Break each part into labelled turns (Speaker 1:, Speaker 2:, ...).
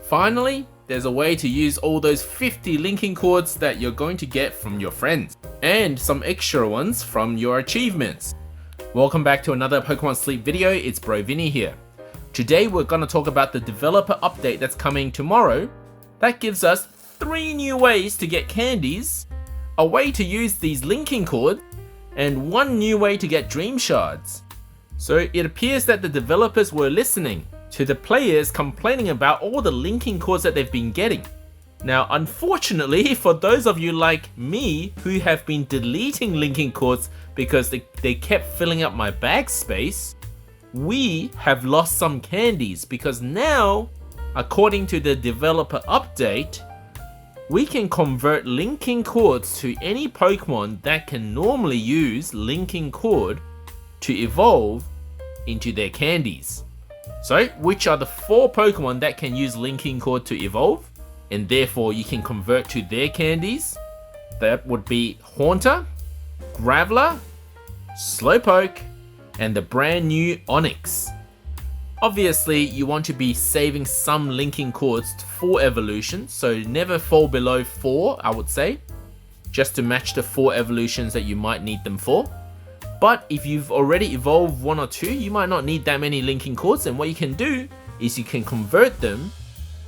Speaker 1: Finally, there's a way to use all those 50 linking codes that you're going to get from your friends, and some extra ones from your achievements. Welcome back to another Pokemon Sleep video, it's Bro Vinny here. Today we're going to talk about the developer update that's coming tomorrow that gives us 3 new ways to get candies, a way to use these linking cords, and 1 new way to get dream shards. So it appears that the developers were listening to the players complaining about all the linking cords that they've been getting. Now, unfortunately, for those of you like me who have been deleting linking cords because they kept filling up my bag space, we have lost some candies because now, according to the developer update, we can convert linking cords to any Pokemon that can normally use linking cord to evolve into their candies. So, which are the 4 Pokemon that can use linking cord to evolve, and therefore you can convert to their candies? That would be Haunter, Graveler, Slowpoke, and the brand new Onix. Obviously, you want to be saving some linking cords for evolution, so never fall below 4, I would say, just to match the 4 evolutions that you might need them for. But if you've already evolved 1 or 2, you might not need that many linking cords, and what you can do is you can convert them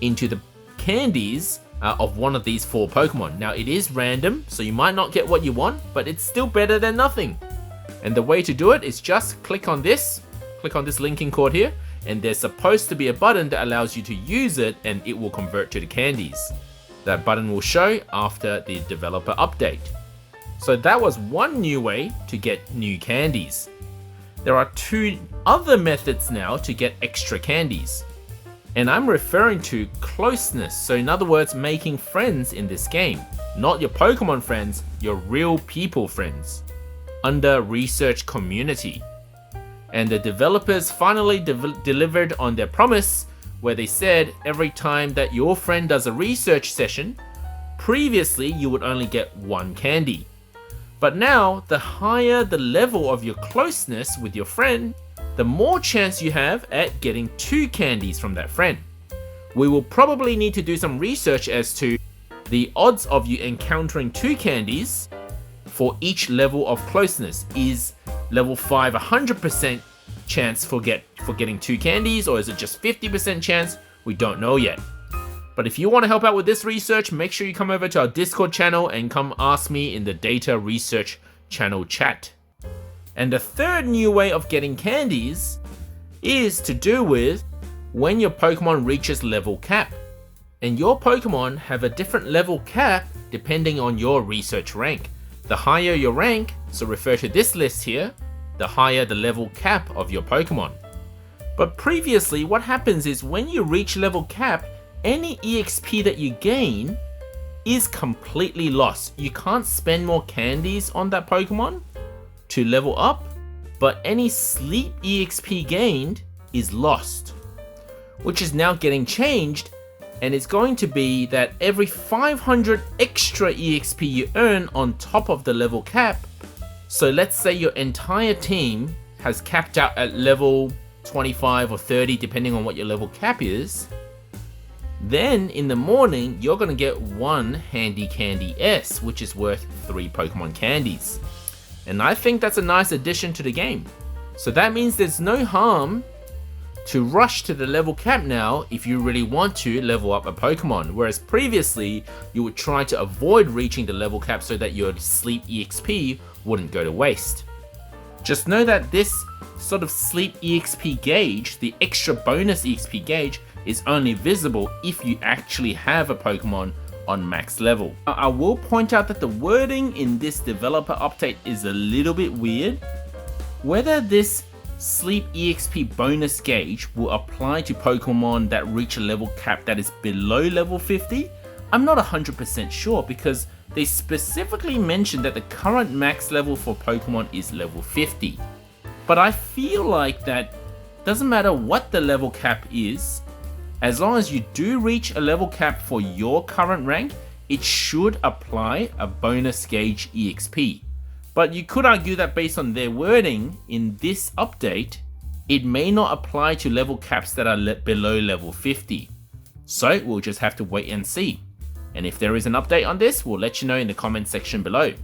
Speaker 1: into the candies of one of these 4 Pokemon. Now it is random, so you might not get what you want, but it's still better than nothing. And the way to do it is just click on this linking cord here, and there's supposed to be a button that allows you to use it and it will convert to the candies. That button will show after the developer update. So that was 1 new way to get new candies. There are 2 other methods now to get extra candies. And I'm referring to closeness, so in other words, making friends in this game. Not your Pokemon friends, your real people friends. Under Research Community. And the developers finally delivered on their promise, where they said every time that your friend does a research session, previously you would only get 1 candy. But now, the higher the level of your closeness with your friend, the more chance you have at getting 2 candies from that friend. We will probably need to do some research as to the odds of you encountering 2 candies for each level of closeness. Is level 5 100% chance for getting 2 candies, or is it just 50% chance? We don't know yet. But if you want to help out with this research, make sure you come over to our Discord channel and come ask me in the Data Research channel chat. And the 3rd new way of getting candies is to do with when your Pokemon reaches level cap. And your Pokemon have a different level cap depending on your research rank. The higher your rank, so refer to this list here, the higher the level cap of your Pokemon. But previously, what happens is when you reach level cap, any EXP that you gain is completely lost. You can't spend more candies on that Pokemon to level up, but any sleep EXP gained is lost, which is now getting changed, and it's going to be that every 500 extra EXP you earn on top of the level cap. So let's say your entire team has capped out at level 25 or 30 depending on what your level cap is. Then in the morning you're going to get 1 Handy Candy S, which is worth 3 Pokemon candies. And I think that's a nice addition to the game. So that means there's no harm to rush to the level cap now if you really want to level up a Pokemon, whereas previously you would try to avoid reaching the level cap so that your sleep EXP wouldn't go to waste. Just know that this sort of sleep EXP gauge, the extra bonus EXP gauge, is only visible if you actually have a Pokemon on max level. I will point out that the wording in this developer update is a little bit weird. Whether this sleep EXP bonus gauge will apply to Pokemon that reach a level cap that is below level 50, I'm not 100% sure, because they specifically mentioned that the current max level for Pokemon is level 50. But I feel like that doesn't matter what the level cap is, as long as you do reach a level cap for your current rank, it should apply a bonus gauge EXP. But you could argue that based on their wording in this update, it may not apply to level caps that are below level 50. So we'll just have to wait and see. And if there is an update on this, we'll let you know in the comment section below.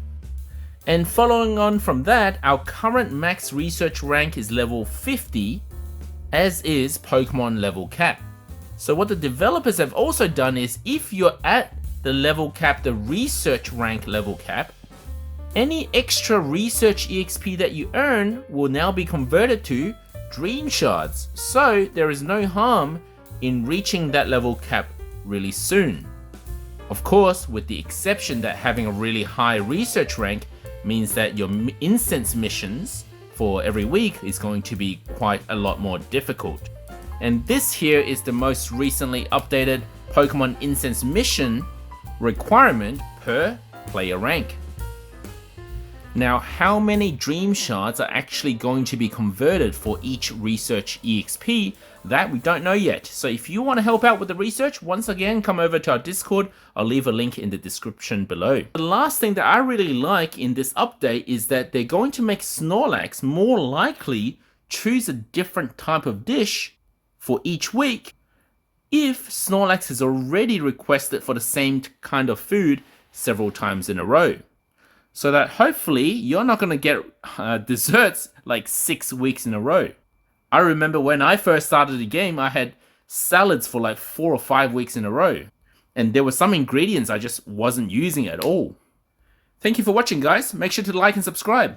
Speaker 1: And following on from that, our current max research rank is level 50, as is Pokemon level cap. So what the developers have also done is, if you're at the level cap, the research rank level cap, any extra research EXP that you earn will now be converted to Dream Shards. So there is no harm in reaching that level cap really soon. Of course, with the exception that having a really high research rank means that your incense missions for every week is going to be quite a lot more difficult. And this here is the most recently updated Pokemon Incense mission requirement per player rank. Now, how many Dream Shards are actually going to be converted for each research EXP, that we don't know yet. So if you want to help out with the research, once again, come over to our Discord. I'll leave a link in the description below. The last thing that I really like in this update is that they're going to make Snorlax more likely choose a different type of dish for each week if Snorlax has already requested for the same kind of food several times in a row. So that hopefully you're not going to get desserts like 6 weeks in a row. I remember when I first started the game, I had salads for like 4 or 5 weeks in a row. And there were some ingredients I just wasn't using at all. Thank you for watching, guys. Make sure to like and subscribe.